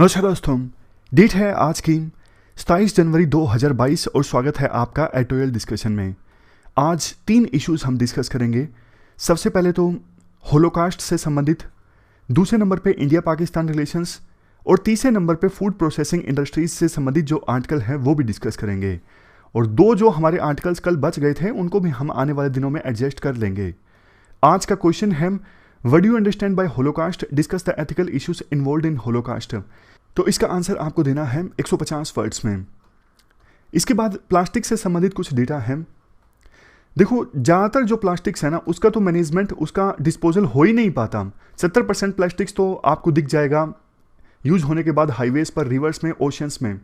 नमस्कार दोस्तों, डेट है आज की 27 जनवरी 2022 और स्वागत है आपका एटोयल डिस्कशन में। आज 3 इश्यूज हम डिस्कस करेंगे। सबसे पहले तो होलोकास्ट से संबंधित, दूसरे नंबर पे इंडिया पाकिस्तान रिलेशंस और तीसरे नंबर पे फूड प्रोसेसिंग इंडस्ट्रीज से संबंधित जो आर्टिकल हैं वो भी डिस्कस करेंगे। और 2 जो हमारे आर्टिकल्स कल बच गए थे उनको भी हम आने वाले दिनों में एडजस्ट कर लेंगे। आज का क्वेश्चन है, what do you understand by Holocaust, discuss the ethical issues involved in Holocaust. तो इसका आंसर आपको देना है 150 वर्ड्स में। इसके बाद प्लास्टिक से संबंधित कुछ डेटा है। देखो, ज़्यादातर जो प्लास्टिक्स है ना उसका तो मैनेजमेंट, उसका डिस्पोजल हो ही नहीं पाता। 70% प्लास्टिक्स तो आपको दिख जाएगा यूज होने के बाद हाईवेज पर, रिवर्स में, ओशंस में।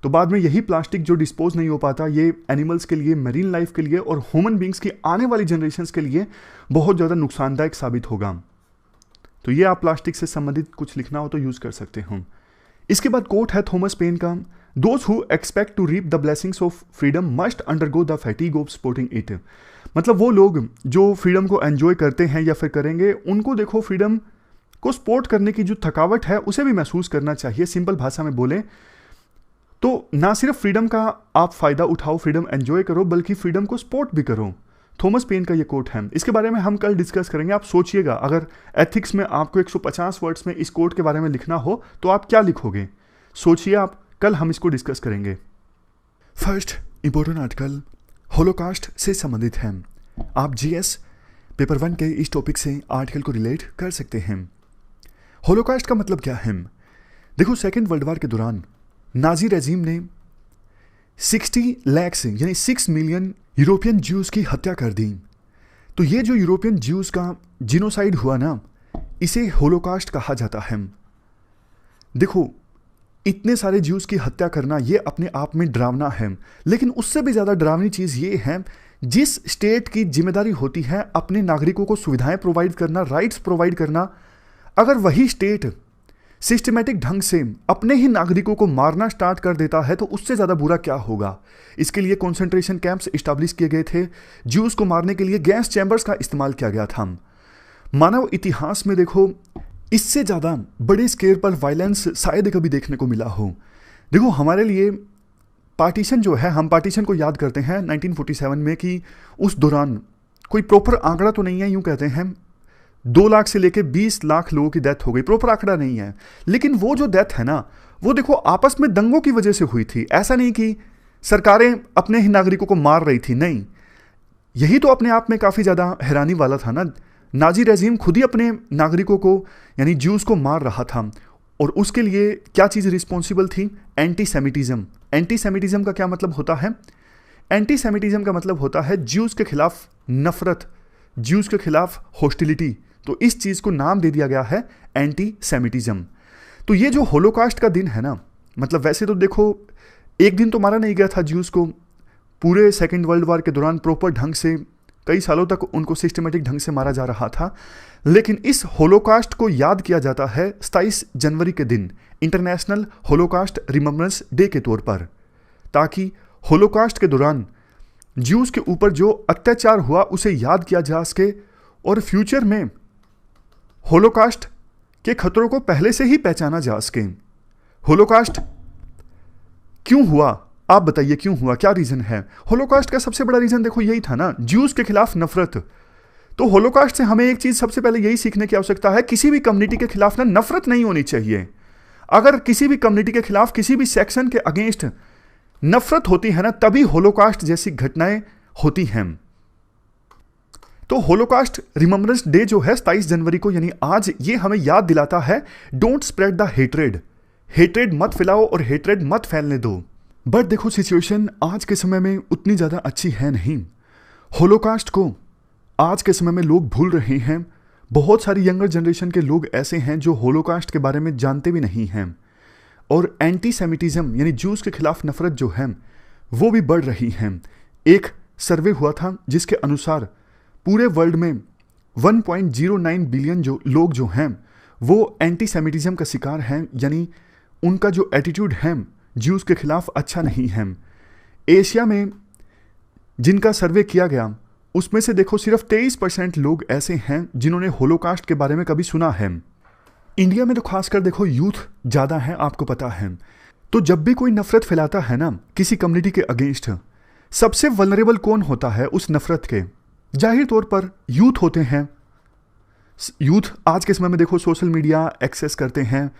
तो बाद में यही प्लास्टिक जो डिस्पोज नहीं हो पाता, ये एनिमल्स के लिए, मरीन लाइफ के लिए और ह्यूमन बींग्स की आने वाली जनरेशन्स के लिए बहुत ज़्यादा नुकसानदायक साबित होगा। तो ये आप प्लास्टिक से संबंधित कुछ लिखना हो तो यूज़ कर सकते हो। इसके बाद कोट है थॉमस पेन का, those who expect to reap the blessings of freedom must undergo the fatigue of supporting it. मतलब वो लोग जो फ्रीडम को एंजॉय करते हैं या फिर करेंगे, उनको देखो फ्रीडम को सपोर्ट करने की जो थकावट है उसे भी महसूस करना चाहिए। सिंपल भाषा में बोले तो ना सिर्फ फ्रीडम का आप फायदा उठाओ, फ्रीडम एंजॉय करो, बल्कि फ्रीडम को सपोर्ट भी करो। थॉमस पेन का ये कोट है। इसके बारे में हम कल डिस्कस करेंगे। आप सोचिएगा, अगर एथिक्स में आपको 150 वर्ड्स में इस कोट के बारे में लिखना हो तो आप क्या लिखोगे? सोचिए आप, कल हम इसको डिस्कस करेंगे। फर्स्ट इंपॉर्टेंट आर्टिकल होलोकास्ट से संबंधित है। आप जीएस पेपर 1 के इस टॉपिक से आर्टिकल को रिलेट कर सकते हैं। होलोकास्ट का मतलब क्या है? देखो, सेकेंड वर्ल्ड वॉर के दौरान नाजी रेजिम ने 60 लाख यानी 6 मिलियन यूरोपियन ज्यूज की हत्या कर दी। तो ये जो यूरोपियन ज्यूज का जिनोसाइड हुआ ना, इसे होलोकास्ट कहा जाता है। देखो, इतने सारे ज्यूज की हत्या करना ये अपने आप में डरावना है, लेकिन उससे भी ज़्यादा डरावनी चीज़ ये है, जिस स्टेट की जिम्मेदारी होती है अपने नागरिकों को सुविधाएं प्रोवाइड करना, राइट्स प्रोवाइड करना, अगर वही स्टेट सिस्टमेटिक ढंग से अपने ही नागरिकों को मारना स्टार्ट कर देता है तो उससे ज़्यादा बुरा क्या होगा। इसके लिए कॉन्सेंट्रेशन कैंप्स इस्टेब्लिश किए गए थे, ज्यूज को मारने के लिए गैस चैम्बर्स का इस्तेमाल किया गया था। मानव इतिहास में देखो, इससे ज़्यादा बड़े स्केल पर वायलेंस शायद कभी देखने को मिला हो। देखो, हमारे लिए पार्टीशन जो है, हम पार्टीशन को याद करते हैं 1947 में कि उस दौरान कोई प्रॉपर आंकड़ा तो नहीं है, यूँ कहते हैं 2 लाख से लेकर 20 लाख लोगों की डेथ हो गई। प्रॉपर आंकड़ा नहीं है, लेकिन वो जो डेथ है ना, वो देखो आपस में दंगों की वजह से हुई थी। ऐसा नहीं कि सरकारें अपने ही नागरिकों को मार रही थी, नहीं। यही तो अपने आप में काफ़ी ज़्यादा हैरानी वाला था ना। नाजी रेजिम खुद ही अपने नागरिकों को यानी ज्यूज को मार रहा था, और उसके लिए क्या चीज़ रिस्पॉन्सिबल थी? Anti Semitism. एंटी सेमिटिज्म का क्या मतलब होता है? एंटी सेमिटिज्म का मतलब होता है ज्यूज के खिलाफ नफरत, ज्यूज के खिलाफ हॉस्टिलिटी। तो इस चीज़ को नाम दे दिया गया है एंटी सेमिटिज्म। तो ये जो होलोकास्ट का दिन है ना, मतलब वैसे तो देखो एक दिन तो मारा नहीं गया था ज्यूज को, पूरे सेकेंड वर्ल्ड वॉर के दौरान प्रॉपर ढंग से कई सालों तक उनको सिस्टमेटिक ढंग से मारा जा रहा था। लेकिन इस होलोकास्ट को याद किया जाता है 27 जनवरी के दिन, इंटरनेशनल होलोकास्ट रिमेम्बरेंस डे के तौर पर, ताकि होलोकास्ट के दौरान ज्यूज के ऊपर जो अत्याचार हुआ उसे याद किया जा सके और फ्यूचर में होलोकास्ट के खतरों को पहले से ही पहचाना जा सके। होलोकास्ट क्यों हुआ, आप बताइए क्यों हुआ, क्या रीजन है? होलोकास्ट का सबसे बड़ा रीजन देखो यही था ना, ज्यूज के खिलाफ नफरत। तो होलोकास्ट से हमें एक चीज सबसे पहले यही सीखने की आवश्यकता है, किसी भी कम्युनिटी के खिलाफ ना नफरत नहीं होनी चाहिए। अगर किसी भी कम्युनिटी के खिलाफ, किसी भी सेक्शन के अगेंस्ट नफरत होती है ना, तभी होलोकास्ट जैसी घटनाएं होती हैं। तो होलोकास्ट रिमेम्बरेंस डे जो है 27 जनवरी को, यानी आज, ये हमें याद दिलाता है don't spread the hatred. Hatred मत फैलाओ और हेट्रेड मत फैलने दो। बट देखो, सिचुएशन आज के समय में उतनी ज़्यादा अच्छी है नहीं। होलोकास्ट को आज के समय में लोग भूल रहे हैं। बहुत सारी यंगर जनरेशन के लोग ऐसे हैं जो होलोकास्ट के बारे में जानते भी नहीं हैं। और एंटी सेमिटिज्म यानी ज्यूज के खिलाफ नफरत जो है वो भी बढ़ रही है। एक सर्वे हुआ था जिसके अनुसार पूरे वर्ल्ड में 1.09 बिलियन जो लोग जो हैं वो एंटी सेमिटिज्म का शिकार हैं, यानी उनका जो एटीट्यूड है ज्यूज के खिलाफ अच्छा नहीं है। एशिया में जिनका सर्वे किया गया उसमें से देखो सिर्फ 23% लोग ऐसे हैं जिन्होंने होलोकास्ट के बारे में कभी सुना है। इंडिया में तो खासकर देखो यूथ ज़्यादा है, आपको पता है। तो जब भी कोई नफरत फैलाता है ना किसी कम्युनिटी के अगेंस्ट, सबसे वल्नरेबल कौन होता है उस नफरत के? जाहिर तौर पर यूथ होते हैं। यूथ आज के समय में देखो सोशल मीडिया एक्सेस करते हैं,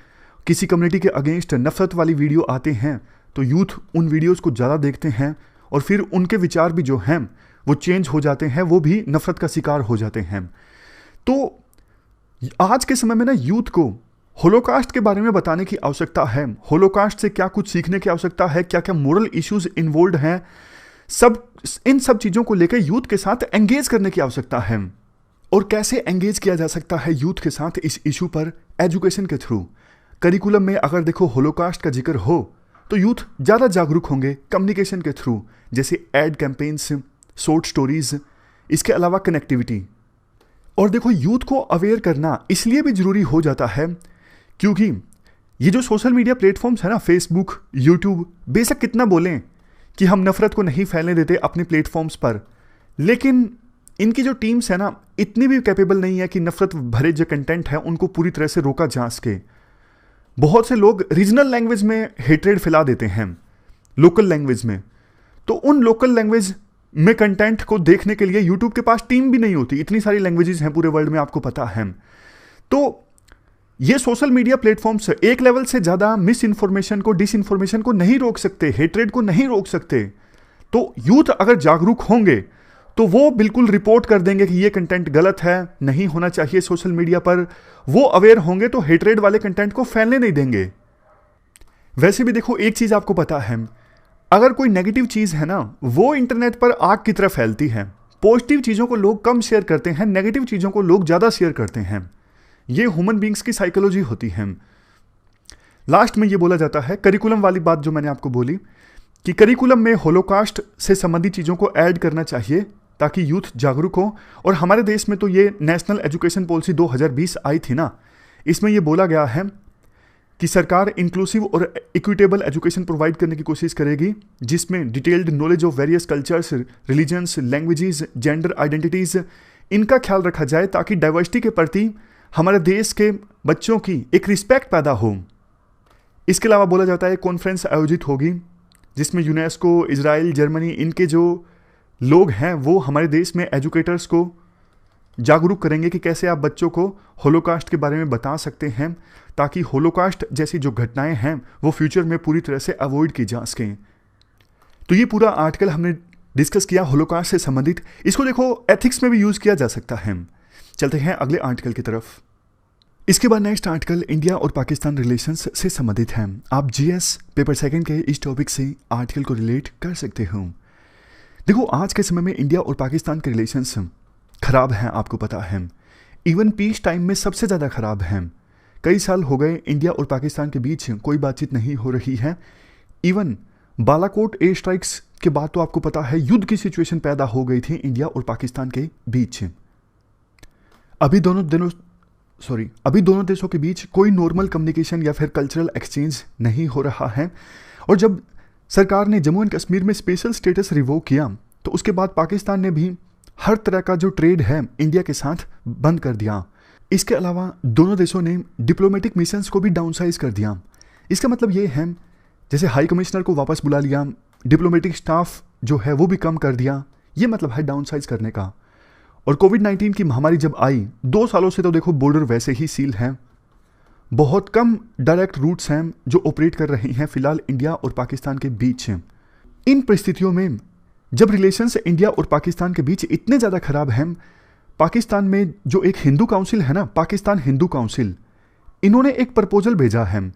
किसी कम्युनिटी के अगेंस्ट नफरत वाली वीडियो आते हैं तो यूथ उन वीडियोस को ज़्यादा देखते हैं और फिर उनके विचार भी जो हैं वो चेंज हो जाते हैं, वो भी नफरत का शिकार हो जाते हैं। तो आज के समय में ना यूथ को होलोकास्ट के बारे में बताने की आवश्यकता है, होलोकास्ट से क्या कुछ सीखने की आवश्यकता है, क्या क्या मोरल इश्यूज इन्वॉल्व हैं, इन सब चीज़ों को लेकर यूथ के साथ एंगेज करने की आवश्यकता है। और कैसे एंगेज किया जा सकता है यूथ के साथ इस इशू पर? एजुकेशन के थ्रू। करिकुलम में अगर देखो होलोकास्ट का जिक्र हो तो यूथ ज़्यादा जागरूक होंगे कम्युनिकेशन के थ्रू, जैसे एड कैंपेन्स, शॉर्ट स्टोरीज, इसके अलावा कनेक्टिविटी। और देखो यूथ को अवेयर करना इसलिए भी ज़रूरी हो जाता है क्योंकि ये जो सोशल मीडिया प्लेटफॉर्म्स है ना, फेसबुक, यूट्यूब, बेशक कितना बोलें कि हम नफ़रत को नहीं फैलने देते अपने प्लेटफॉर्म्स पर, लेकिन इनकी जो टीम्स है ना इतनी भी कैपेबल नहीं है कि नफ़रत भरे जो कंटेंट है उनको पूरी तरह से रोका जा सके। बहुत से लोग रीजनल लैंग्वेज में हेट्रेड फैला देते हैं, लोकल लैंग्वेज में। तो उन लोकल लैंग्वेज में कंटेंट को देखने के लिए यूट्यूब के पास टीम भी नहीं होती, इतनी सारी लैंग्वेजेस हैं पूरे वर्ल्ड में, आपको पता है। तो ये सोशल मीडिया प्लेटफॉर्म्स एक लेवल से ज़्यादा मिस इन्फॉर्मेशन को, डिस इन्फॉर्मेशन को नहीं रोक सकते, हेट्रेड को नहीं रोक सकते। तो यूथ अगर जागरूक होंगे तो वो बिल्कुल रिपोर्ट कर देंगे कि ये कंटेंट गलत है, नहीं होना चाहिए सोशल मीडिया पर। वो अवेयर होंगे तो हेट्रेड वाले कंटेंट को फैलने नहीं देंगे। वैसे भी देखो एक चीज़ आपको पता है, अगर कोई नेगेटिव चीज़ है ना वो इंटरनेट पर आग की तरह फैलती है। पॉजिटिव चीज़ों को लोग कम शेयर करते हैं, नेगेटिव चीज़ों को लोग ज़्यादा शेयर करते हैं। ये ह्यूमन बींग्स की साइकोलॉजी होती है। लास्ट में ये बोला जाता है, करिकुलम वाली बात जो मैंने आपको बोली, कि करिकुलम में होलोकास्ट से संबंधित चीज़ों को ऐड करना चाहिए ताकि यूथ जागरूक हो। और हमारे देश में तो ये नेशनल एजुकेशन पॉलिसी 2020 आई थी ना, इसमें ये बोला गया है कि सरकार इंक्लूसिव और इक्विटेबल एजुकेशन प्रोवाइड करने की कोशिश करेगी, जिसमें detailed knowledge of various cultures, religions, languages, gender identities, इनका ख्याल रखा जाए ताकि डाइवर्सिटी के प्रति हमारे देश के बच्चों की एक रिस्पेक्ट पैदा हो। इसके अलावा बोला जाता है कॉन्फ्रेंस आयोजित होगी जिसमें यूनेस्को, इजराइल, जर्मनी, इनके जो लोग हैं वो हमारे देश में एजुकेटर्स को जागरूक करेंगे कि कैसे आप बच्चों को होलोकास्ट के बारे में बता सकते हैं ताकि होलोकास्ट जैसी जो घटनाएं हैं वो फ्यूचर में पूरी तरह से अवॉइड की जा सकें। तो ये पूरा आर्टिकल हमने डिस्कस किया होलोकास्ट से संबंधित। इसको देखो एथिक्स में भी यूज़ किया जा सकता है। चलते हैं अगले आर्टिकल की तरफ। इसके बाद नेक्स्ट आर्टिकल इंडिया और पाकिस्तान रिलेशंस से संबंधित है। आप जीएस पेपर सेकंड के इस टॉपिक से आर्टिकल को रिलेट कर सकते हो। देखो आज के समय में इंडिया और पाकिस्तान के रिलेशंस खराब हैं, आपको पता है। इवन पीस टाइम में सबसे ज़्यादा खराब हैं। कई साल हो गए इंडिया और पाकिस्तान के बीच कोई बातचीत नहीं हो रही है। इवन बालाकोट एयर स्ट्राइक्स के बाद तो आपको पता है युद्ध की सिचुएशन पैदा हो गई थी इंडिया और पाकिस्तान के बीच। अभी दोनों देशों के बीच कोई नॉर्मल कम्युनिकेशन या फिर कल्चरल एक्सचेंज नहीं हो रहा है। और जब सरकार ने जम्मू एंड कश्मीर में स्पेशल स्टेटस रिवोक किया तो उसके बाद पाकिस्तान ने भी हर तरह का जो ट्रेड है इंडिया के साथ बंद कर दिया। इसके अलावा दोनों देशों ने डिप्लोमेटिक मिशंस को भी डाउनसाइज कर दिया। इसका मतलब ये है जैसे हाई कमिश्नर को वापस बुला लिया, डिप्लोमेटिक स्टाफ जो है वो भी कम कर दिया। ये मतलब है डाउनसाइज करने का। और कोविड-19 की महामारी जब आई 2 सालों से तो देखो बॉर्डर वैसे ही सील हैं। बहुत कम डायरेक्ट रूट्स हैं जो ऑपरेट कर रही हैं फिलहाल इंडिया और पाकिस्तान के बीच। इन परिस्थितियों में जब रिलेशंस इंडिया और पाकिस्तान के बीच इतने ज़्यादा खराब हैं, पाकिस्तान में जो एक हिंदू काउंसिल है ना, पाकिस्तान हिंदू काउंसिल, इन्होंने एक प्रपोजल भेजा है।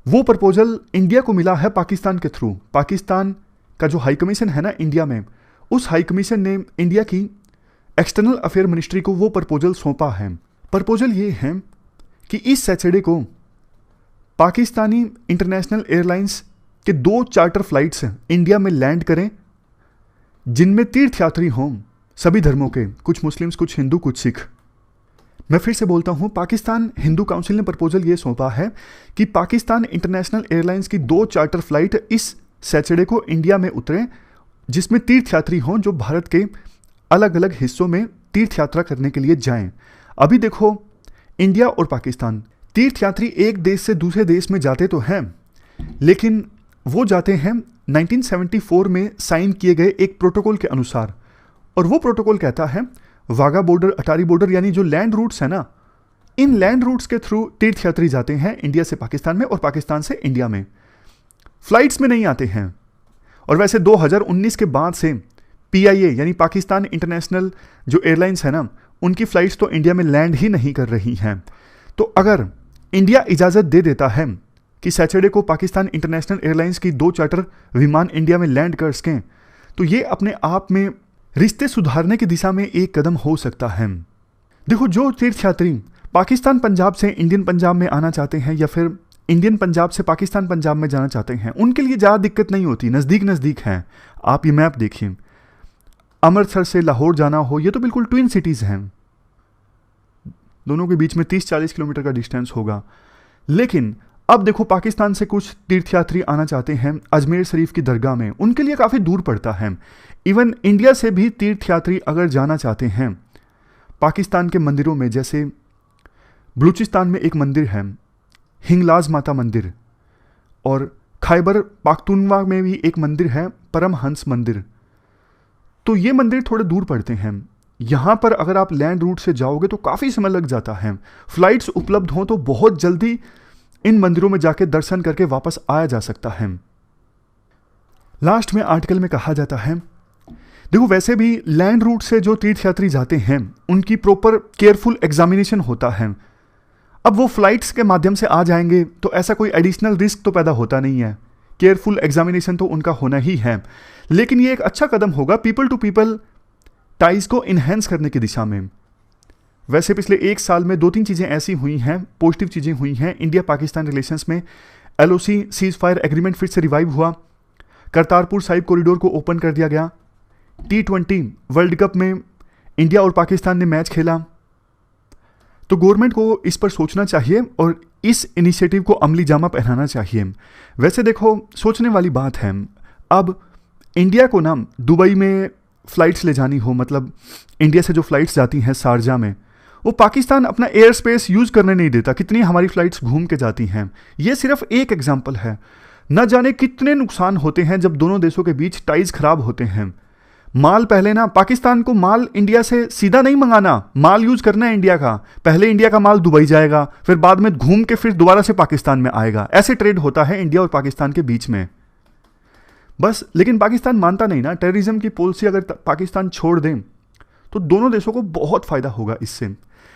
वो प्रपोजल इंडिया को मिला है पाकिस्तान के थ्रू। पाकिस्तान का जो हाई कमीशन है ना इंडिया में, उस हाई कमीशन ने इंडिया की एक्सटर्नल अफेयर मिनिस्ट्री को वो प्रपोजल सौंपा है। प्रपोजल ये है कि इस सैटरडे को पाकिस्तानी इंटरनेशनल एयरलाइंस के 2 चार्टर फ्लाइट्स इंडिया में लैंड करें जिनमें तीर्थयात्री हों सभी धर्मों के, कुछ मुस्लिम्स, कुछ हिंदू, कुछ सिख। मैं फिर से बोलता हूं, पाकिस्तान हिंदू काउंसिल ने प्रपोजल ये सौंपा है कि पाकिस्तान इंटरनेशनल एयरलाइंस की 2 चार्टर फ्लाइट इस सैटरडे को इंडिया में उतरें जिसमें तीर्थयात्री हों जो भारत के अलग अलग हिस्सों में तीर्थ यात्रा करने के लिए जाएं। अभी देखो इंडिया और पाकिस्तान, तीर्थयात्री एक देश से दूसरे देश में जाते तो हैं, लेकिन वो जाते हैं 1974 में साइन किए गए एक प्रोटोकॉल के अनुसार। और वो प्रोटोकॉल कहता है वाघा बॉर्डर, अटारी बॉर्डर, यानी जो लैंड रूट्स है ना, इन लैंड रूट्स के थ्रू तीर्थयात्री जाते हैं इंडिया से पाकिस्तान में और पाकिस्तान से इंडिया में, फ्लाइट्स में नहीं आते हैं। और वैसे 2019 के बाद से PIA यानी पाकिस्तान इंटरनेशनल जो एयरलाइंस है ना, उनकी फ़्लाइट्स तो इंडिया में लैंड ही नहीं कर रही हैं। तो अगर इंडिया इजाज़त दे देता है कि सैटरडे को पाकिस्तान इंटरनेशनल एयरलाइंस की 2 चार्टर विमान इंडिया में लैंड कर सकें, तो ये अपने आप में रिश्ते सुधारने की दिशा में एक कदम हो सकता है। देखो, जो तीर्थयात्री पाकिस्तान पंजाब से इंडियन पंजाब में आना चाहते हैं या फिर इंडियन पंजाब से पाकिस्तान पंजाब में जाना चाहते हैं, उनके लिए ज़्यादा दिक्कत नहीं होती, नज़दीक नज़दीक हैं। आप ये मैप देखिए, अमृतसर से लाहौर जाना हो, ये तो बिल्कुल ट्विन सिटीज़ हैं, दोनों के बीच में 30-40 किलोमीटर का डिस्टेंस होगा। लेकिन अब देखो, पाकिस्तान से कुछ तीर्थयात्री आना चाहते हैं अजमेर शरीफ की दरगाह में, उनके लिए काफ़ी दूर पड़ता है। इवन इंडिया से भी तीर्थयात्री अगर जाना चाहते हैं पाकिस्तान के मंदिरों में, जैसे बलूचिस्तान में एक मंदिर है हिंगलाज माता मंदिर, और खैबर पाख्तूनख्वा में भी एक मंदिर है परमहंस मंदिर, तो ये मंदिर थोड़े दूर पड़ते हैं। यहाँ पर अगर आप लैंड रूट से जाओगे तो काफ़ी समय लग जाता है। फ्लाइट्स उपलब्ध हों तो बहुत जल्दी इन मंदिरों में जाके दर्शन करके वापस आया जा सकता है। लास्ट में आर्टिकल में कहा जाता है, देखो वैसे भी लैंड रूट से जो तीर्थयात्री जाते हैं उनकी प्रॉपर केयरफुल एग्जामिनेशन होता है। अब वो फ्लाइट्स के माध्यम से आ जाएंगे तो ऐसा कोई एडिशनल रिस्क तो पैदा होता नहीं है, केयरफुल एग्जामिनेशन तो उनका होना ही है। लेकिन ये एक अच्छा कदम होगा पीपल टू पीपल टाइज को इन्हेंस करने की दिशा में। वैसे पिछले 1 साल में 2-3 चीज़ें ऐसी हुई हैं, पॉजिटिव चीज़ें हुई हैं। इंडिया पाकिस्तान रिलेशंस में LOC सीज फायर एग्रीमेंट फिर से रिवाइव हुआ, करतारपुर साहिब कॉरिडोर को ओपन कर दिया गया, T20 वर्ल्ड कप में इंडिया और पाकिस्तान ने मैच खेला। तो गवर्नमेंट को इस पर सोचना चाहिए और इस इनिशिएटिव को अमली जामा पहनाना चाहिए। वैसे देखो, सोचने वाली बात है, अब इंडिया को ना दुबई में फ़्लाइट्स ले जानी हो, मतलब इंडिया से जो फ़्लाइट्स जाती हैं शारजा में, वो पाकिस्तान अपना एयर स्पेस यूज़ करने नहीं देता। कितनी हमारी फ़्लाइट्स घूम के जाती हैं। ये सिर्फ एक एग्जाम्पल है, न जाने कितने नुकसान होते हैं जब दोनों देशों के बीच टाइज खराब होते हैं। माल पहले ना, पाकिस्तान को माल इंडिया से सीधा नहीं मंगाना, माल यूज़ करना है इंडिया का। पहले इंडिया का माल दुबई जाएगा, फिर बाद में घूम के फिर दोबारा से पाकिस्तान में आएगा। ऐसे ट्रेड होता है इंडिया और पाकिस्तान के बीच में बस। लेकिन पाकिस्तान मानता नहीं ना। टेररिज्म की पॉलिसी अगर पाकिस्तान छोड़ दें तो दोनों देशों को बहुत फ़ायदा होगा इससे।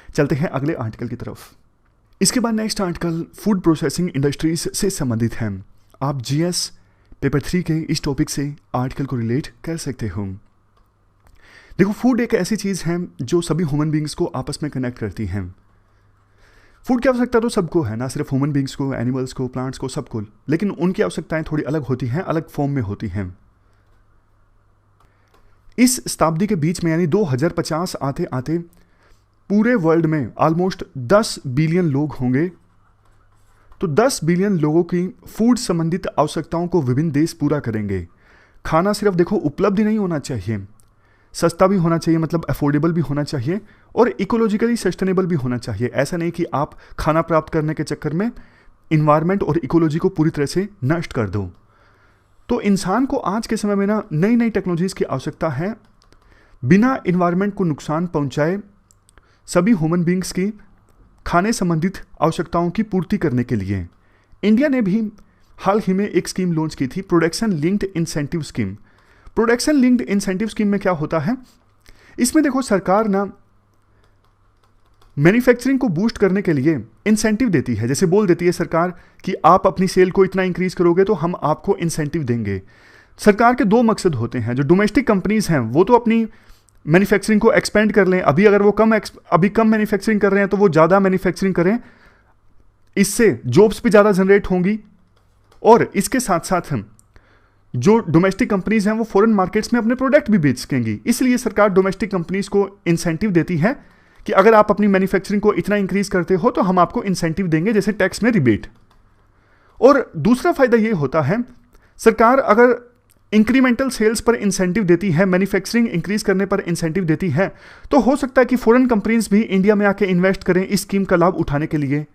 चलते हैं अगले आर्टिकल की तरफ। इसके बाद next article food processing industries से संबंधित है। आप GS पेपर 3 के इस टॉपिक से आर्टिकल को रिलेट कर सकते हो। देखो, फूड एक ऐसी चीज़ है जो सभी ह्यूमन बींग्स को आपस में कनेक्ट करती हैं। फूड की आवश्यकता तो सबको है, ना सिर्फ ह्यूमन बींग्स को, एनिमल्स को, प्लांट्स को, सबको। लेकिन उनकी आवश्यकताएं थोड़ी अलग होती हैं, अलग फॉर्म में होती हैं। इस शताब्दी के बीच में यानी 2050 आते आते पूरे वर्ल्ड में ऑलमोस्ट 10 बिलियन लोग होंगे। तो 10 बिलियन लोगों की फूड संबंधित आवश्यकताओं को विभिन्न देश पूरा करेंगे। खाना सिर्फ देखो उपलब्ध ही नहीं होना चाहिए, सस्ता भी होना चाहिए, मतलब अफोर्डेबल भी होना चाहिए, और इकोलॉजिकली सस्टेनेबल भी होना चाहिए। ऐसा नहीं कि आप खाना प्राप्त करने के चक्कर में इन्वायरमेंट और इकोलॉजी को पूरी तरह से नष्ट कर दो। तो इंसान को आज के समय में ना नई नई टेक्नोलॉजीज़ की आवश्यकता है, बिना इन्वायरमेंट को नुकसान पहुंचाए सभी ह्यूमन बींग्स की खाने संबंधित आवश्यकताओं की पूर्ति करने के लिए। इंडिया ने भी हाल ही में एक स्कीम लॉन्च की थी, production linked incentive scheme. Production linked incentive scheme में क्या होता है, इसमें देखो सरकार ना मैन्युफैक्चरिंग को बूस्ट करने के लिए इंसेंटिव देती है। जैसे बोल देती है सरकार कि आप अपनी सेल को इतना इंक्रीज करोगे तो हम आपको इंसेंटिव देंगे। सरकार के 2 मकसद होते हैं। जो डोमेस्टिक कंपनीज हैं वो तो अपनी मैन्युफैक्चरिंग को एक्सपेंड कर लें, अभी अगर वो कम मैन्युफैक्चरिंग कर रहे हैं तो वो ज़्यादा मैन्युफैक्चरिंग करें, इससे जॉब्स भी ज़्यादा जनरेट होंगी। और इसके साथ साथ हम जो डोमेस्टिक कंपनीज हैं वो फॉरेन मार्केट्स में अपने प्रोडक्ट भी बेच सकेंगी। इसलिए सरकार डोमेस्टिक कंपनीज को इंसेंटिव देती है कि अगर आप अपनी मैन्युफैक्चरिंग को इतना इंक्रीज करते हो तो हम आपको इंसेंटिव देंगे, जैसे टैक्स में रिबेट। और दूसरा फायदा ये होता है, सरकार अगर इंक्रीमेंटल सेल्स पर इंसेंटिव देती है, मैन्युफैक्चरिंग इंक्रीज करने पर इंसेंटिव देती है, तो हो सकता है कि फॉरेन कंपनीज भी इंडिया में आके इन्वेस्ट करें इस स्कीम का लाभ उठाने के लिए।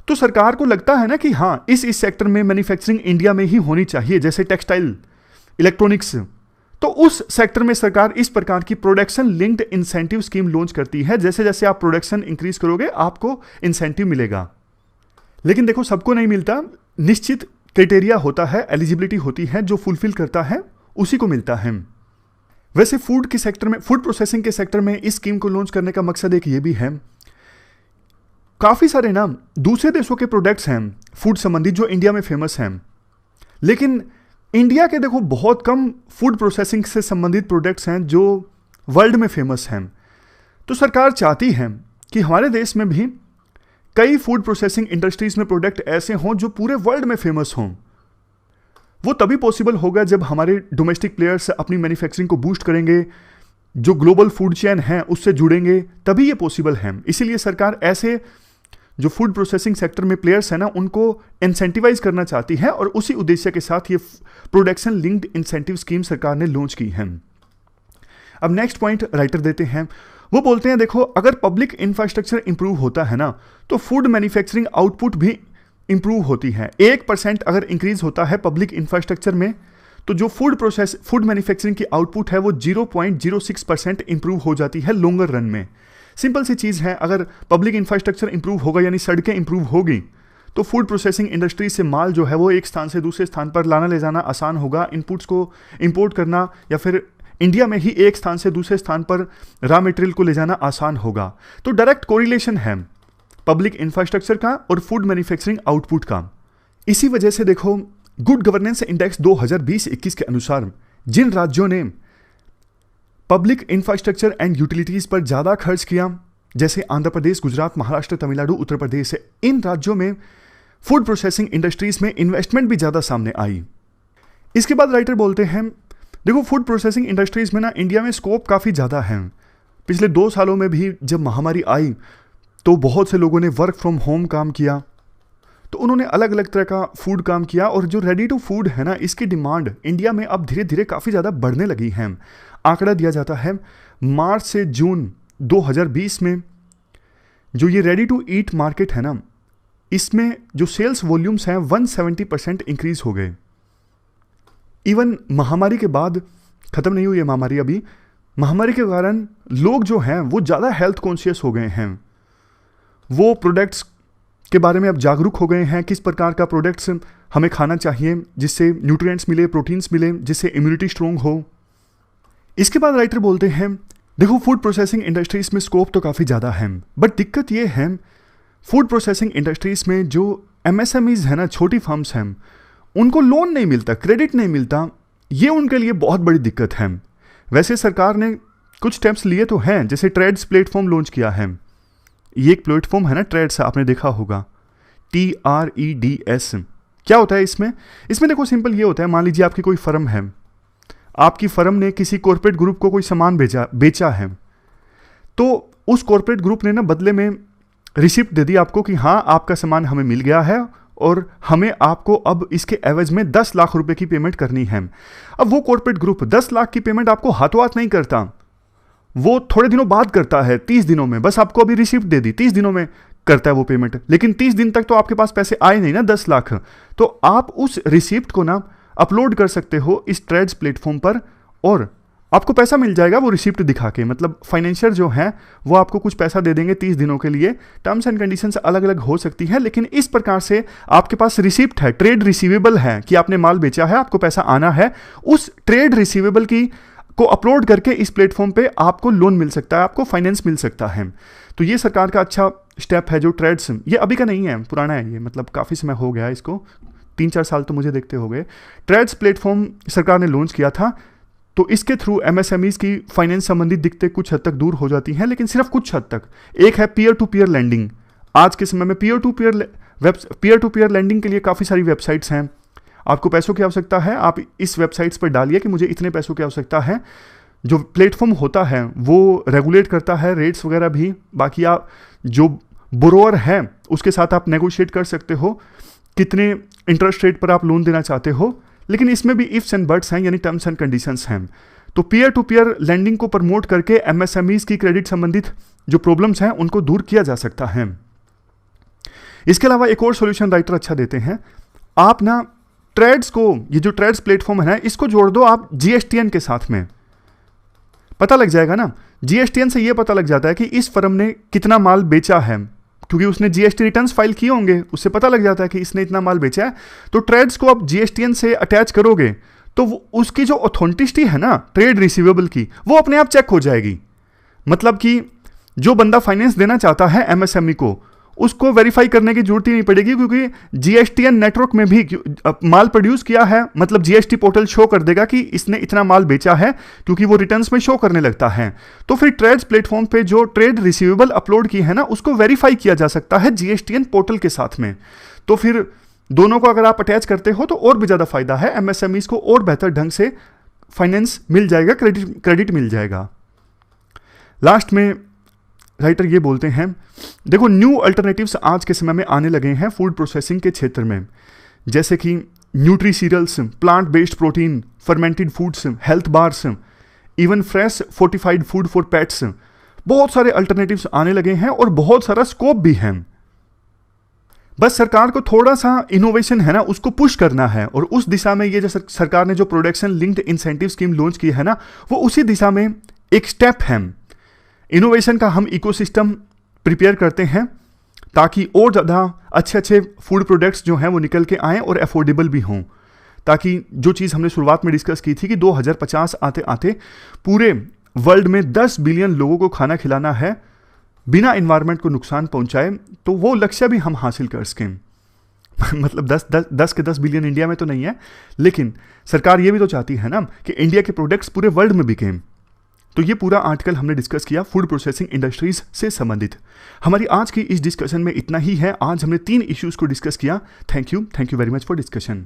तो सरकार को लगता है ना कि हाँ, इस सेक्टर में मैन्युफैक्चरिंग इंडिया में ही होनी चाहिए, जैसे टेक्सटाइल, इलेक्ट्रॉनिक्स, तो उस सेक्टर में सरकार इस प्रकार की production linked incentive scheme launch करती है। जैसे जैसे आप प्रोडक्शन इंक्रीज करोगे आपको इंसेंटिव मिलेगा। लेकिन देखो, सबको नहीं मिलता, निश्चित क्राइटेरिया होता है, एलिजिबिलिटी होती है, जो फुलफिल करता है उसी को मिलता है। वैसे फूड के सेक्टर में, फूड प्रोसेसिंग के सेक्टर में इस स्कीम को लॉन्च करने का मकसद एक ये भी है, काफी सारे ना दूसरे देशों के प्रोडक्ट्स हैं फूड संबंधित जो इंडिया में फेमस हैं, लेकिन इंडिया के देखो बहुत कम फूड प्रोसेसिंग से संबंधित प्रोडक्ट्स हैं जो वर्ल्ड में फेमस हैं। तो सरकार चाहती है कि हमारे देश में भी कई फूड प्रोसेसिंग इंडस्ट्रीज में प्रोडक्ट ऐसे हों जो पूरे वर्ल्ड में फेमस हों। वो तभी पॉसिबल होगा जब हमारे डोमेस्टिक प्लेयर्स अपनी मैन्युफैक्चरिंग को बूस्ट करेंगे, जो ग्लोबल फूड चेन है उससे जुड़ेंगे, तभी ये पॉसिबल है। इसीलिए सरकार ऐसे जो फूड प्रोसेसिंग सेक्टर में प्लेयर्स हैं ना, उनको इंसेंटिवाइज करना चाहती है, और उसी उद्देश्य के साथ ये प्रोडक्शन लिंक्ड इंसेंटिव स्कीम सरकार ने लॉन्च की है। अब नेक्स्ट पॉइंट राइटर देते हैं, वो बोलते हैं देखो, अगर पब्लिक इंफ्रास्ट्रक्चर इंप्रूव होता है ना, तो फूड मैन्युफैक्चरिंग आउटपुट भी इंप्रूव होती है। 1% अगर इंक्रीज होता है पब्लिक इंफ्रास्ट्रक्चर में, तो जो फूड मैन्युफैक्चरिंग की आउटपुट है वो 0.06% इंप्रूव हो जाती है लॉन्गर रन में। सिंपल सी चीज़ है, अगर पब्लिक इंफ्रास्ट्रक्चर इंप्रूव होगा यानी सड़कें इंप्रूव होगी, तो फूड प्रोसेसिंग इंडस्ट्री से माल जो है वो एक स्थान से दूसरे स्थान पर लाना ले जाना आसान होगा, इनपुट्स को इंपोर्ट करना या फिर इंडिया में ही एक स्थान से दूसरे स्थान पर रॉ मटेरियल को ले जाना आसान होगा। तो डायरेक्ट कोरिलेशन है पब्लिक इंफ्रास्ट्रक्चर का और फूड मैन्युफैक्चरिंग आउटपुट का। इसी वजह से देखो, गुड गवर्नेंस इंडेक्स 2020-21 के अनुसार जिन राज्यों ने पब्लिक इंफ्रास्ट्रक्चर एंड यूटिलिटीज पर ज़्यादा खर्च किया, जैसे आंध्र प्रदेश, गुजरात, महाराष्ट्र, तमिलनाडु, उत्तर प्रदेश, इन राज्यों में फूड प्रोसेसिंग इंडस्ट्रीज में इन्वेस्टमेंट भी ज़्यादा सामने आई। इसके बाद राइटर बोलते हैं, देखो फूड प्रोसेसिंग इंडस्ट्रीज में ना इंडिया में स्कोप काफ़ी ज़्यादा है। पिछले 2 सालों में भी जब महामारी आई तो बहुत से लोगों ने वर्क फ्रॉम होम काम किया, तो उन्होंने अलग अलग तरह का फूड काम किया, और जो रेडी टू फूड है ना, इसकी डिमांड इंडिया में अब धीरे धीरे काफ़ी ज़्यादा बढ़ने लगी है। आंकड़ा दिया जाता है मार्च से जून 2020 में जो ये रेडी टू ईट मार्केट है ना, इसमें जो सेल्स वॉल्यूम्स हैं 170% इंक्रीज हो गए। इवन महामारी के बाद, ख़त्म नहीं हुई है महामारी अभी, महामारी के कारण लोग जो हैं वो ज़्यादा हेल्थ कॉन्शियस हो गए हैं, वो प्रोडक्ट्स के बारे में अब जागरूक हो गए हैं, किस प्रकार का प्रोडक्ट्स हमें खाना चाहिए जिससे न्यूट्रिएंट्स मिले, प्रोटीन्स मिले, जिससे इम्यूनिटी स्ट्रोंग हो। इसके बाद राइटर बोलते हैं, देखो फूड प्रोसेसिंग इंडस्ट्रीज में स्कोप तो काफ़ी ज़्यादा है, बट दिक्कत ये है फूड प्रोसेसिंग इंडस्ट्रीज में जो MSMEs है ना, छोटी फर्म्स हैं, उनको लोन नहीं मिलता, क्रेडिट नहीं मिलता, ये उनके लिए बहुत बड़ी दिक्कत है। वैसे सरकार ने कुछ स्टेप्स लिए तो हैं, जैसे ट्रेड्स प्लेटफॉर्म लॉन्च किया है। ये एक प्लेटफॉर्म है ना ट्रेड्स, आपने देखा होगा, TREDS। क्या होता है इसमें देखो सिंपल ये होता है, मान लीजिए आपकी कोई फर्म है, आपकी फर्म ने किसी कॉर्पोरेट ग्रुप को कोई सामान बेचा है, तो उस कॉर्पोरेट ग्रुप ने ना बदले में रिसिप्ट दे दी आपको कि हाँ आपका सामान हमें मिल गया है और हमें आपको अब इसके एवज में 10 लाख रुपए की पेमेंट करनी है। अब वो कॉर्पोरेट ग्रुप 10 लाख की पेमेंट आपको हाथों हाथ नहीं करता, वो थोड़े दिनों बाद करता है, 30 दिनों में। बस आपको अभी रिसिप्ट दे दी, 30 दिनों में करता है वो पेमेंट, लेकिन 30 दिन तक तो आपके पास पैसे आए नहीं ना 10 लाख। तो आप उस रिसिप्ट को ना अपलोड कर सकते हो इस ट्रेड्स प्लेटफॉर्म पर और आपको पैसा मिल जाएगा वो रिसिप्ट दिखा के। मतलब फाइनेंशियर जो है वो आपको कुछ पैसा दे देंगे 30 दिनों के लिए। टर्म्स एंड कंडीशंस अलग अलग हो सकती है, लेकिन इस प्रकार से आपके पास रिसिप्ट है, ट्रेड रिसीवेबल है कि आपने माल बेचा है, आपको पैसा आना है। उस ट्रेड रिसीवेबल की को अपलोड करके इस प्लेटफॉर्म पे आपको लोन मिल सकता है, आपको फाइनेंस मिल सकता है। तो ये सरकार का अच्छा स्टेप है जो ट्रेड्स, ये अभी का नहीं है, पुराना है ये, मतलब काफ़ी समय हो गया इसको, 3-4 साल तो मुझे देखते हो गए। ट्रेड्स प्लेटफॉर्म सरकार ने लॉन्च किया था, तो इसके थ्रू MSMEs की फाइनेंस संबंधित दिक्कतें कुछ हद तक दूर हो जाती हैं, लेकिन सिर्फ कुछ हद तक। एक है पीयर टू पीयर लैंडिंग। आज के समय में पीयर टू पीयर लैंडिंग के लिए काफ़ी सारी वेबसाइट्स हैं। आपको पैसों की आवश्यकता है, आप इस वेबसाइट्स पर डालिए कि मुझे इतने पैसों की आवश्यकता है। जो प्लेटफॉर्म होता है वो रेगुलेट करता है रेट्स वगैरह भी। बाकी आप जो बोरोअर है उसके साथ आप नेगोशिएट कर सकते हो कितने इंटरेस्ट रेट पर आप लोन देना चाहते हो, लेकिन इसमें भी इफ्स एंड बट्स हैं, यानी टर्म्स एंड कंडीशंस हैं। तो पीयर टू पीयर लेंडिंग को प्रमोट करके एमएसएमईज की क्रेडिट संबंधित जो प्रॉब्लम्स हैं उनको दूर किया जा सकता है। इसके अलावा एक और सॉल्यूशन राइटर अच्छा देते हैं, आप ना ट्रेड्स को, ये जो ट्रेड्स प्लेटफॉर्म है ना, इसको जोड़ दो आप जीएसटीएन के साथ में। पता लग जाएगा ना, जीएसटीएन से ये पता लग जाता है कि इस फर्म ने कितना माल बेचा है, क्योंकि उसने जीएसटी रिटर्न्स फाइल किए होंगे, उससे पता लग जाता है कि इसने इतना माल बेचा है। तो ट्रेड्स को आप जीएसटीएन से अटैच करोगे तो उसकी जो ऑथेंटिसिटी है ना ट्रेड रिसीवेबल की, वो अपने आप चेक हो जाएगी। मतलब कि जो बंदा फाइनेंस देना चाहता है एमएसएमई को, उसको वेरीफाई करने की जरूरत ही नहीं पड़ेगी, क्योंकि जीएसटीएन नेटवर्क में भी माल प्रोड्यूस किया है, मतलब जीएसटी पोर्टल शो कर देगा कि इसने इतना माल बेचा है, क्योंकि वो रिटर्न्स में शो करने लगता है। तो फिर ट्रेड्स प्लेटफॉर्म पे जो ट्रेड रिसीवेबल अपलोड की है ना, उसको वेरीफाई किया जा सकता है जीएसटीएन पोर्टल के साथ में। तो फिर दोनों को अगर आप अटैच करते हो तो और भी ज़्यादा फायदा है, एमएसएमईज को और बेहतर ढंग से फाइनेंस मिल जाएगा, क्रेडिट मिल जाएगा। लास्ट में राइटर ये बोलते हैं, देखो न्यू अल्टरनेटिव्स आज के समय में आने लगे हैं फूड प्रोसेसिंग के क्षेत्र में, जैसे कि nutri cereals, plant based protein, fermented foods, health bars, even fresh fortified food for pets. बहुत सारे अल्टरनेटिव्स आने लगे हैं और बहुत सारा स्कोप भी है। बस सरकार को थोड़ा सा इनोवेशन है ना, उसको पुश करना है, और उस दिशा में ये जो सरकार ने जो production linked incentive scheme launch की है ना, वो उसी दिशा में एक स्टेप है। इनोवेशन का हम इकोसिस्टम प्रिपेयर करते हैं ताकि और ज़्यादा अच्छे अच्छे फूड प्रोडक्ट्स जो हैं वो निकल के आएँ और अफोर्डेबल भी हों, ताकि जो चीज़ हमने शुरुआत में डिस्कस की थी कि 2050 आते आते पूरे वर्ल्ड में 10 बिलियन लोगों को खाना खिलाना है बिना इन्वायरमेंट को नुकसान पहुंचाए, तो वो लक्ष्य भी हम हासिल कर सकें। मतलब 10 के 10 बिलियन इंडिया में तो नहीं है, लेकिन सरकार ये भी तो चाहती है ना कि इंडिया के प्रोडक्ट्स पूरे वर्ल्ड में बिकें। तो ये पूरा आर्टिकल हमने डिस्कस किया फूड प्रोसेसिंग इंडस्ट्रीज से संबंधित। हमारी आज की इस डिस्कशन में इतना ही है। आज हमने 3 इश्यूज को डिस्कस किया। Thank you very much for discussion.